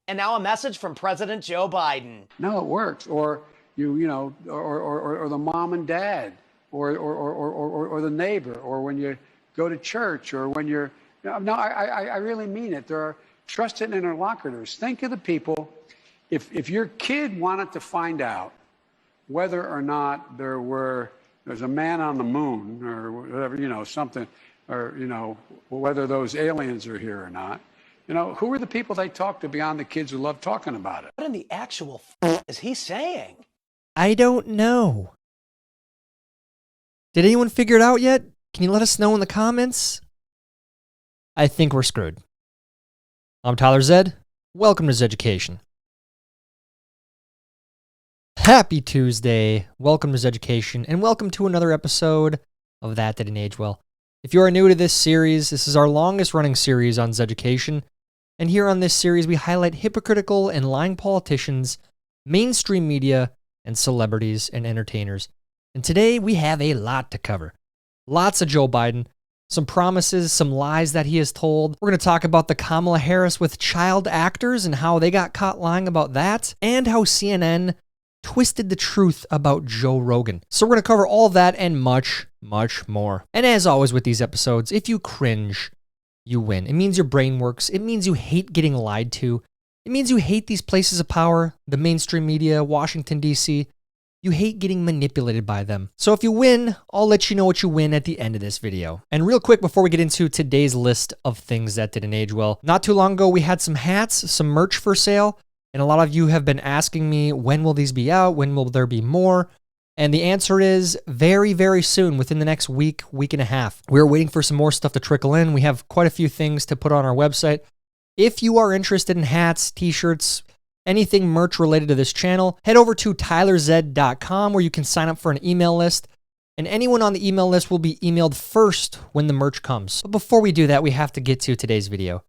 And now a message from President Joe Biden. No, it works. Or or the mom and dad, or the neighbor, or when you go to church, or when you're. No, I really mean it. There are trusted interlocutors. Think of the people. If your kid wanted to find out whether or not there's a man on the moon, or whatever, something, or whether those aliens are here or not. Who are the people they talk to beyond the kids who love talking about it? What in the actual is he saying? I don't know. Did anyone figure it out yet? Can you let us know in the comments? I think we're screwed. I'm Tyler Zed. Welcome to Zeducation. Happy Tuesday. Welcome to Zeducation, and welcome to another episode of That Didn't Age Well. If you are new to this series, this is our longest running series on Zeducation. And here on this series, we highlight hypocritical and lying politicians, mainstream media, and celebrities and entertainers. And today we have a lot to cover. Lots of Joe Biden, some promises, some lies that he has told. We're going to talk about the Kamala Harris with child actors and how they got caught lying about that, and how CNN twisted the truth about Joe Rogan. So we're going to cover all that and much, much more. And as always with these episodes, if you cringe, you win. It means your brain works. It means you hate getting lied to. It means you hate these places of power, the mainstream media, Washington, D.C. You hate getting manipulated by them. So if you win, I'll let you know what you win at the end of this video. And real quick, before we get into today's list of things that didn't age well, not too long ago, we had some hats, some merch for sale. And a lot of you have been asking me, when will these be out? When will there be more? And the answer is very, very soon, within the next week, week and a half. We're waiting for some more stuff to trickle in. We have quite a few things to put on our website. If you are interested in hats, t-shirts, anything merch related to this channel, head over to tylerzed.com where you can sign up for an email list. And anyone on the email list will be emailed first when the merch comes. But before we do that, we have to get to today's video.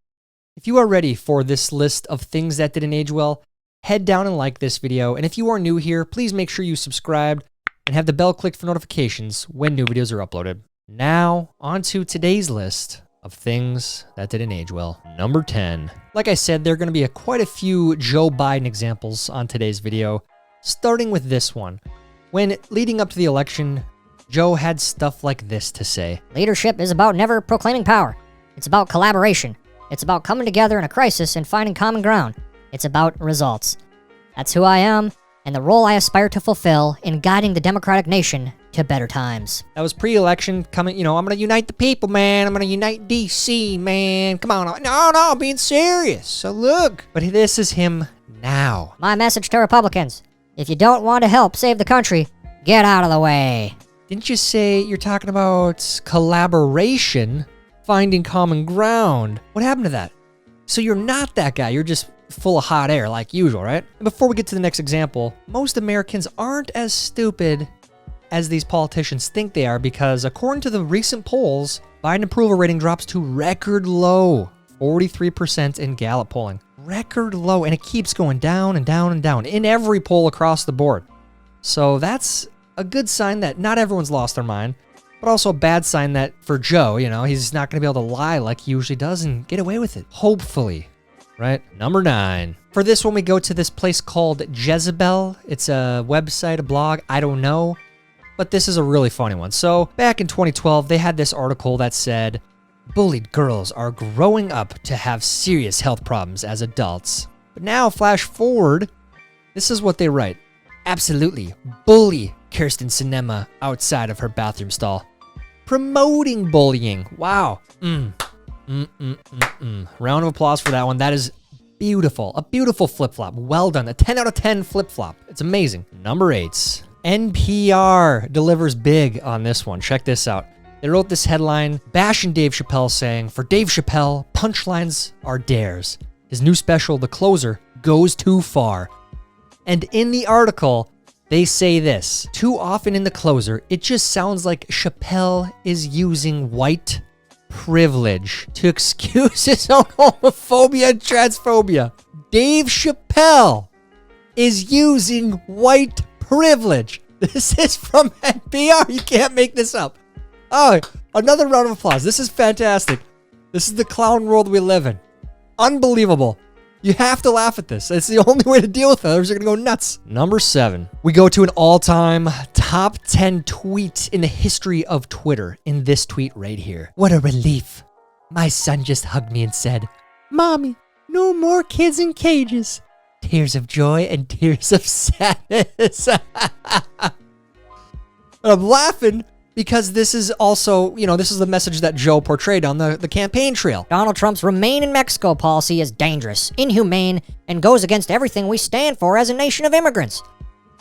If you are ready for this list of things that didn't age well, head down and like this video. And if you are new here, please make sure you subscribe and have the bell clicked for notifications when new videos are uploaded. Now, on to today's list of things that didn't age well. Number 10. Like I said, there are going to be quite a few Joe Biden examples on today's video, starting with this one. When leading up to the election, Joe had stuff like this to say. Leadership is about never proclaiming power. It's about collaboration. It's about coming together in a crisis and finding common ground. It's about results. That's who I am, and the role I aspire to fulfill in guiding the democratic nation to better times. That was pre-election coming, I'm going to unite the people, man. I'm going to unite DC, man. Come on. No, I'm being serious. So look. But this is him now. My message to Republicans: if you don't want to help save the country, get out of the way. Didn't you say you're talking about collaboration, finding common ground? What happened to that? So you're not that guy. You're just full of hot air like usual, right? And before we get to the next example, most Americans aren't as stupid as these politicians think they are, because according to the recent polls, Biden approval rating drops to record low, 43% in Gallup polling. Record low, and it keeps going down and down and down in every poll across the board. So that's a good sign that not everyone's lost their mind, but also a bad sign that for Joe, he's not going to be able to lie like he usually does and get away with it. Hopefully. Right? Number 9. For this one, we go to this place called Jezebel. It's a website, a blog, I don't know. But this is a really funny one. So back in 2012, they had this article that said, bullied girls are growing up to have serious health problems as adults. But now, flash forward, this is what they write. Absolutely bully Kirsten Sinema outside of her bathroom stall. Promoting bullying. Wow. Round of applause for that one. That is beautiful. A beautiful flip-flop. Well done. A 10 out of 10 flip-flop. It's amazing. Number 8. NPR delivers big on this one. Check this out. They wrote this headline, bashing Dave Chapelle, saying, for Dave Chapelle, punchlines are dares. His new special, The Closer, goes too far. And in the article, they say this. Too often in The Closer, it just sounds like Chapelle is using white privilege to excuse his own homophobia and transphobia. Dave Chapelle is using white privilege. This is from NPR. You can't make this up. Oh, another round of applause. This is fantastic. This is the clown world we live in. Unbelievable. You have to laugh at this. It's the only way to deal with it. Others are going to go nuts. Number 7. We go to an all-time top 10 tweet in the history of Twitter in this tweet right here. What a relief. My son just hugged me and said, "Mommy, no more kids in cages." Tears of joy and tears of sadness. I'm laughing because this is also, this is the message that Joe portrayed on the campaign trail. Donald Trump's Remain in Mexico policy is dangerous, inhumane, and goes against everything we stand for as a nation of immigrants.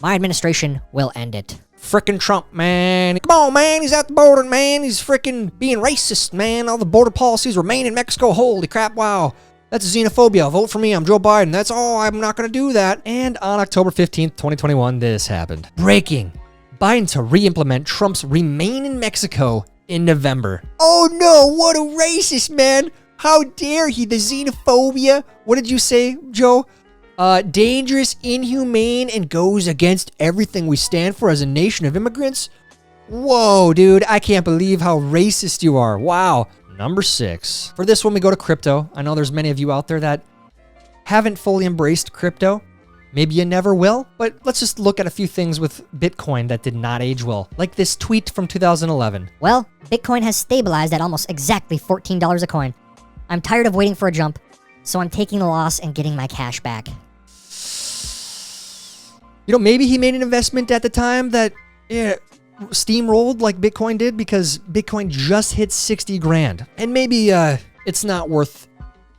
My administration will end it. Frickin' Trump, man. Come on, man. He's at the border, man. He's frickin' being racist, man. All the border policies remain in Mexico. Holy crap, wow. That's xenophobia. Vote for me. I'm Joe Biden. That's all. I'm not going to do that. And on October 15th, 2021, this happened. Breaking. Biden to re-implement Trump's Remain in Mexico in November. Oh no, what a racist, man. How dare he? The xenophobia. What did you say, Joe? Dangerous, inhumane, and goes against everything we stand for as a nation of immigrants? Whoa, dude. I can't believe how racist you are. Wow. Number 6. For this one, we go to crypto. I know there's many of you out there that haven't fully embraced crypto. Maybe you never will, but let's just look at a few things with Bitcoin that did not age well, like this tweet from 2011. Well, Bitcoin has stabilized at almost exactly $14 a coin. I'm tired of waiting for a jump, so I'm taking the loss and getting my cash back. Maybe he made an investment at the time that steamrolled like Bitcoin did because Bitcoin just hit 60 grand. And maybe it's not worth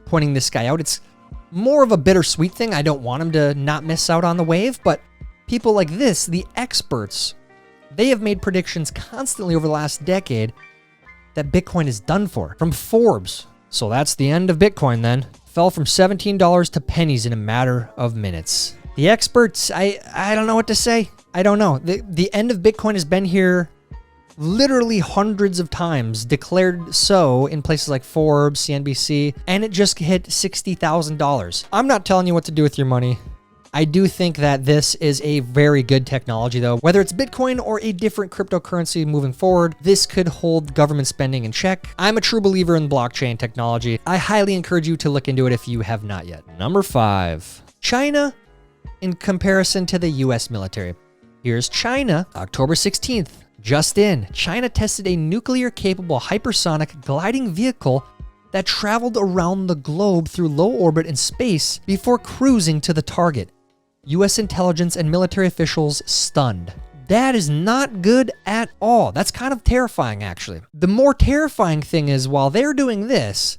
pointing this guy out. It's more of a bittersweet thing. I don't want him to not miss out on the wave, but people like this, the experts, they have made predictions constantly over the last decade that Bitcoin is done for. From Forbes. So that's the end of Bitcoin then. Fell from $17 to pennies in a matter of minutes. The experts, I don't know what to say. I don't know. The end of Bitcoin has been here literally hundreds of times, declared so in places like Forbes, CNBC, and it just hit $60,000. I'm not telling you what to do with your money. I do think that this is a very good technology, though. Whether it's Bitcoin or a different cryptocurrency moving forward, this could hold government spending in check. I'm a true believer in blockchain technology. I highly encourage you to look into it if you have not yet. Number 5, China in comparison to the US military. Here's China, October 16th. Just in, China tested a nuclear-capable hypersonic gliding vehicle that traveled around the globe through low orbit and space before cruising to the target. U.S. intelligence and military officials stunned. That is not good at all. That's kind of terrifying, actually. The more terrifying thing is, while they're doing this,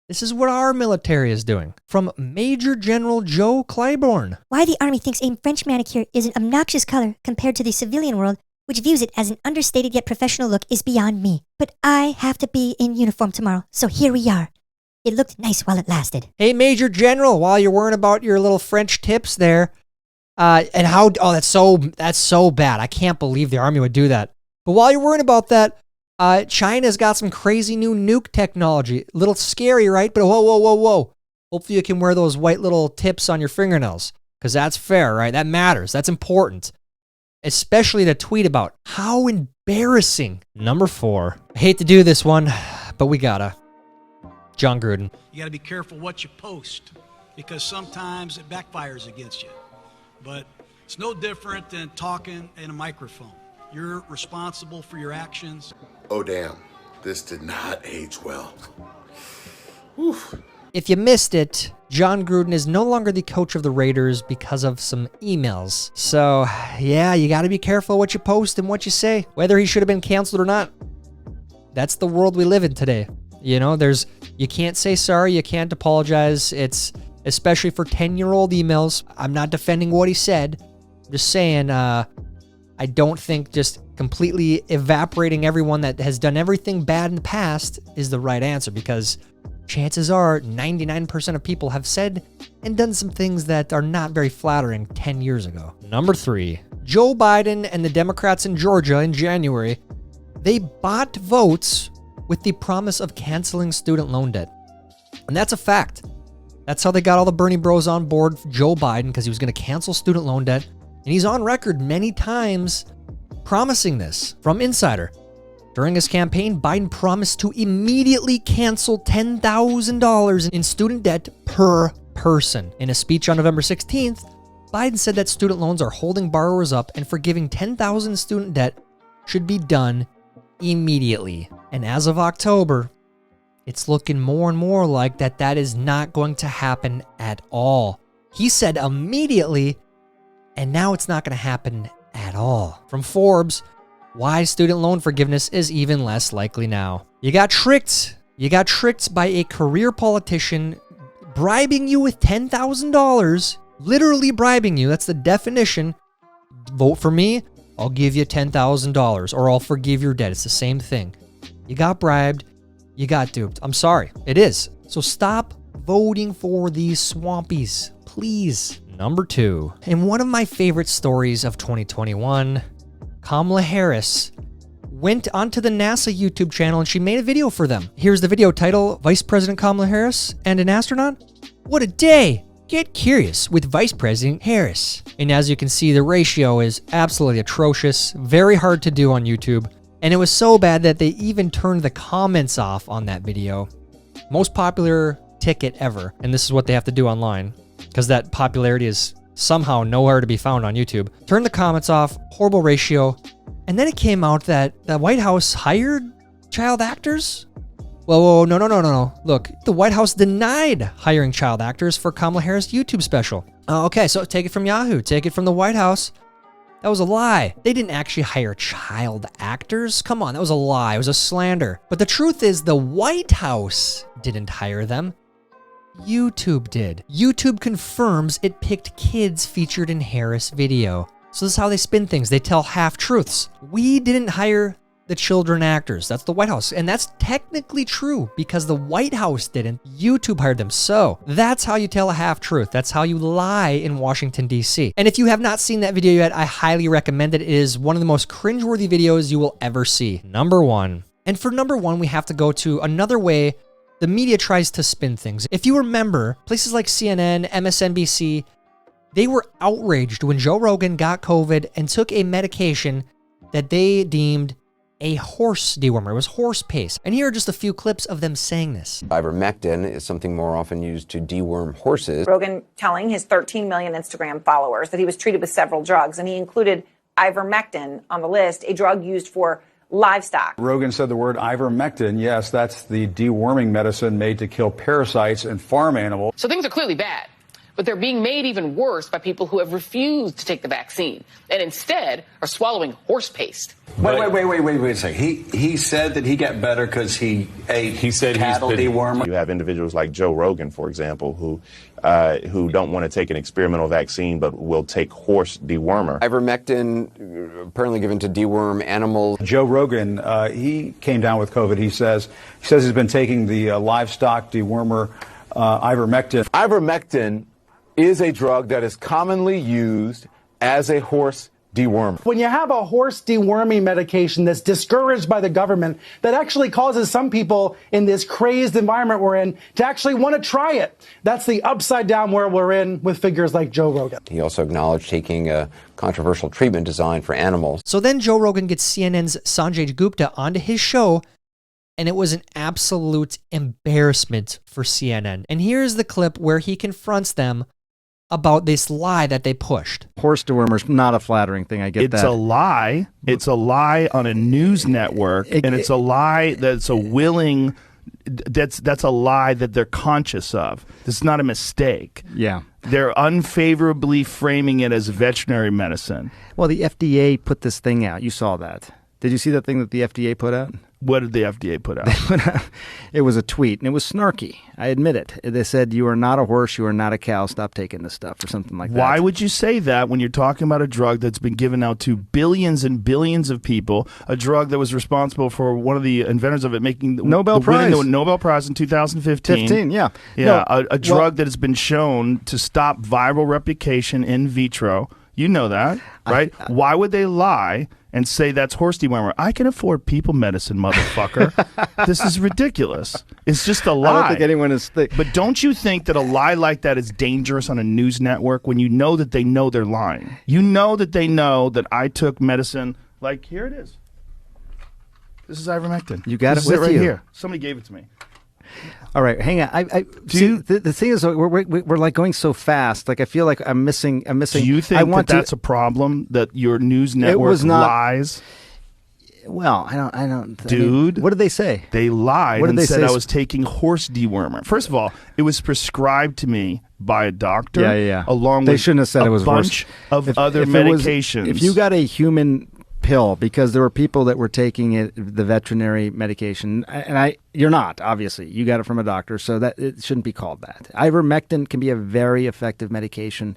this is what our military is doing. From Major General Joe Claiborne. Why the Army thinks a French manicure is an obnoxious color compared to the civilian world, which views it as an understated yet professional look, is beyond me. But I have to be in uniform tomorrow, so here we are. It looked nice while it lasted. Hey, Major General, while you're worrying about your little French tips there, that's so bad. I can't believe the Army would do that. But while you're worrying about that, China's got some crazy new nuke technology. A little scary, right? But whoa. Hopefully you can wear those white little tips on your fingernails, because that's fair, right? That matters. That's important. Especially to tweet about. How embarrassing. Number 4. I hate to do this one, but we gotta. John Gruden. You gotta be careful what you post, because sometimes it backfires against you. But it's no different than talking in a microphone. You're responsible for your actions. Oh, damn. This did not age well. Oof. If you missed it, John Gruden is no longer the coach of the Raiders because of some emails. So, yeah, you got to be careful what you post and what you say, whether he should have been canceled or not. That's the world we live in today. You can't say sorry, you can't apologize. It's especially for 10-year-old emails. I'm not defending what he said. I'm just saying, I don't think just completely evaporating everyone that has done everything bad in the past is the right answer, because chances are 99% of people have said and done some things that are not very flattering 10 years ago. Number 3, Joe Biden and the Democrats in Georgia in January, they bought votes with the promise of canceling student loan debt. And that's a fact. That's how they got all the Bernie bros on board for Joe Biden, because he was going to cancel student loan debt. And he's on record many times promising this. From Insider, during his campaign, Biden promised to immediately cancel $10,000 in student debt per person. In a speech on November 16th, Biden said that student loans are holding borrowers up and forgiving 10,000 student debt should be done immediately. And as of October, it's looking more and more like that is not going to happen at all. He said immediately, and now it's not going to happen at all. From Forbes, why student loan forgiveness is even less likely now. You got tricked. You got tricked by a career politician bribing you with $10,000, literally bribing you. That's the definition. Vote for me, I'll give you $10,000, or I'll forgive your debt. It's the same thing. You got bribed. You got duped. I'm sorry. It is. So stop voting for these swampies, please. Number 2. In one of my favorite stories of 2021, Kamala Harris went onto the NASA YouTube channel and she made a video for them. Here's the video title, Vice President Kamala Harris and an astronaut? What a day! Get curious with Vice President Harris. And as you can see, the ratio is absolutely atrocious, very hard to do on YouTube. And it was so bad that they even turned the comments off on that video. Most popular ticket ever. And this is what they have to do online, because that popularity is somehow nowhere to be found on YouTube. Turn the comments off, horrible ratio. And then it came out that the White House hired child actors? Whoa, no. Look, the White House denied hiring child actors for Kamala Harris' YouTube special. Okay, so take it from Yahoo, take it from the White House. That was a lie. They didn't actually hire child actors. Come on, that was a lie. It was a slander. But the truth is the White House didn't hire them. YouTube did. YouTube confirms it picked kids featured in Harris' video. So this is how they spin things. They tell half-truths. We didn't hire the children actors. That's the White House. And that's technically true because the White House didn't. YouTube hired them. So that's how you tell a half-truth. That's how you lie in Washington, D.C. And if you have not seen that video yet, I highly recommend it. It is one of the most cringeworthy videos you will ever see. Number 1. And for number 1, we have to go to another way the media tries to spin things. If you remember, places like CNN, MSNBC, they were outraged when Joe Rogan got COVID and took a medication that they deemed a horse dewormer. It was horse paste. And here are just a few clips of them saying this. Ivermectin is something more often used to deworm horses. Rogan telling his 13 million Instagram followers that he was treated with several drugs, and he included ivermectin on the list, a drug used for livestock. Rogan said the word ivermectin. Yes, that's the deworming medicine made to kill parasites in farm animals. So things are clearly bad, but they're being made even worse by people who have refused to take the vaccine and instead are swallowing horse paste. Wait a second. He said that he got better because he ate cattle dewormer. You have individuals like Joe Rogan, for example, who don't want to take an experimental vaccine but will take horse dewormer. Ivermectin, apparently given to deworm animals. Joe Rogan, he came down with COVID. He says he's been taking the livestock dewormer ivermectin. Ivermectin is a drug that is commonly used as a horse dewormer. When you have a horse deworming medication that's discouraged by the government, that actually causes some people in this crazed environment we're in to actually want to try it. That's the upside down world we're in with figures like Joe Rogan. He also acknowledged taking a controversial treatment designed for animals. So then Joe Rogan gets CNN's Sanjay Gupta onto his show, and it was an absolute embarrassment for CNN. And here's the clip where he confronts them about this lie that they pushed. Horse dewormer's not a flattering thing, I get that. It's a lie. It's a lie on a news network, and it's a lie that's a willing, that's a lie that they're conscious of. This is not a mistake. Yeah. They're unfavorably framing it as veterinary medicine. Well, the FDA put this thing out. You saw that. Did you see that thing that the FDA put out? What did the FDA put out? It was a tweet, and it was snarky. I admit it. They said, "You are not a horse, you are not a cow, stop taking this stuff," or something like that. Why would you say that when you're talking about a drug that's been given out to billions and billions of people, a drug that was responsible for one of the inventors of it making Nobel Prize. Winning the Nobel Prize in 2015? Yeah. Yeah, a drug that has been shown to stop viral replication in vitro. You know that, right? Why would they lie and say that's horse dewormer? I can afford people medicine, motherfucker. This is ridiculous. It's just a lie. I don't think anyone is... But don't you think that a lie like that is dangerous on a news network when you know that they know they're lying? You know that they know that I took medicine, like, here it is. This is ivermectin. You got this it with right you. Here. Somebody gave it to me. All right, hang on. The thing is, we're like going so fast. Like I feel like I'm missing. Do you think that's a problem that your news network lies? Well, I don't. Dude, what did they say? They lied and said I was taking horse dewormer. First of all, it was prescribed to me by a doctor. Yeah. Along they with shouldn't have said a it was bunch of other medications. If you got a human pill, because there were people that were taking the veterinary medication, and you're not, obviously. You got it from a doctor, so that it shouldn't be called that. Ivermectin can be a very effective medication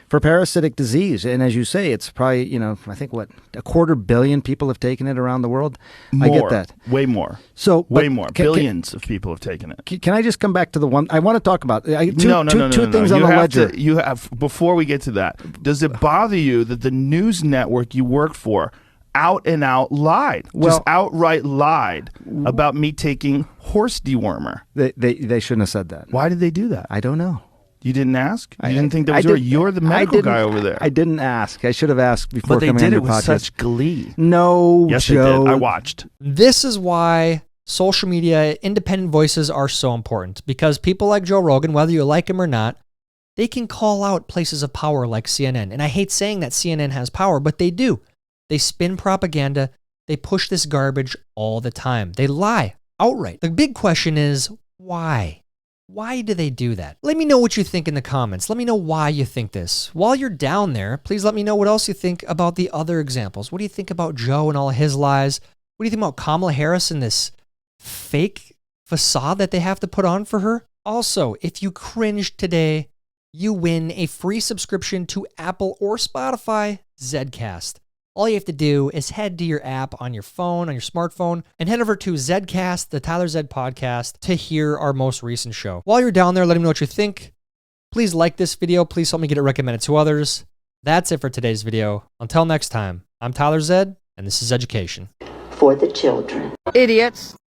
for parasitic disease. And as you say, it's probably, I think, 250 million people have taken it around the world? More, I get that. Way more. So, way more. Billions of people have taken it. Can I just come back to the one I want to talk about? Two No. things on the ledger. You have, before we get to that, does it bother you that the news network you work for out and out lied, just outright lied about me taking horse dewormer? They shouldn't have said that. Why did they do that? I don't know. You didn't ask? You didn't think that was you're the medical guy over there. I didn't ask. I should have asked before coming on your podcast. But they did it with such glee. No, yes, Joe. they did. I watched. This is why social media, independent voices are so important, because people like Joe Rogan, whether you like him or not, they can call out places of power like CNN. And I hate saying that CNN has power, but they do. They spin propaganda. They push this garbage all the time. They lie outright. The big question is, why? Why do they do that? Let me know what you think in the comments. Let me know why you think this. While you're down there, please let me know what else you think about the other examples. What do you think about Joe and all his lies? What do you think about Kamala Harris and this fake facade that they have to put on for her? Also, if you cringed today, you win a free subscription to Apple or Spotify Zedcast. All you have to do is head to your app on your phone, on your smartphone, and head over to Zedcast, the Tyler Zed podcast, to hear our most recent show. While you're down there, let me know what you think. Please like this video. Please help me get it recommended to others. That's it for today's video. Until next time, I'm Tyler Zed, and this is Zeducation. For the children. Idiots.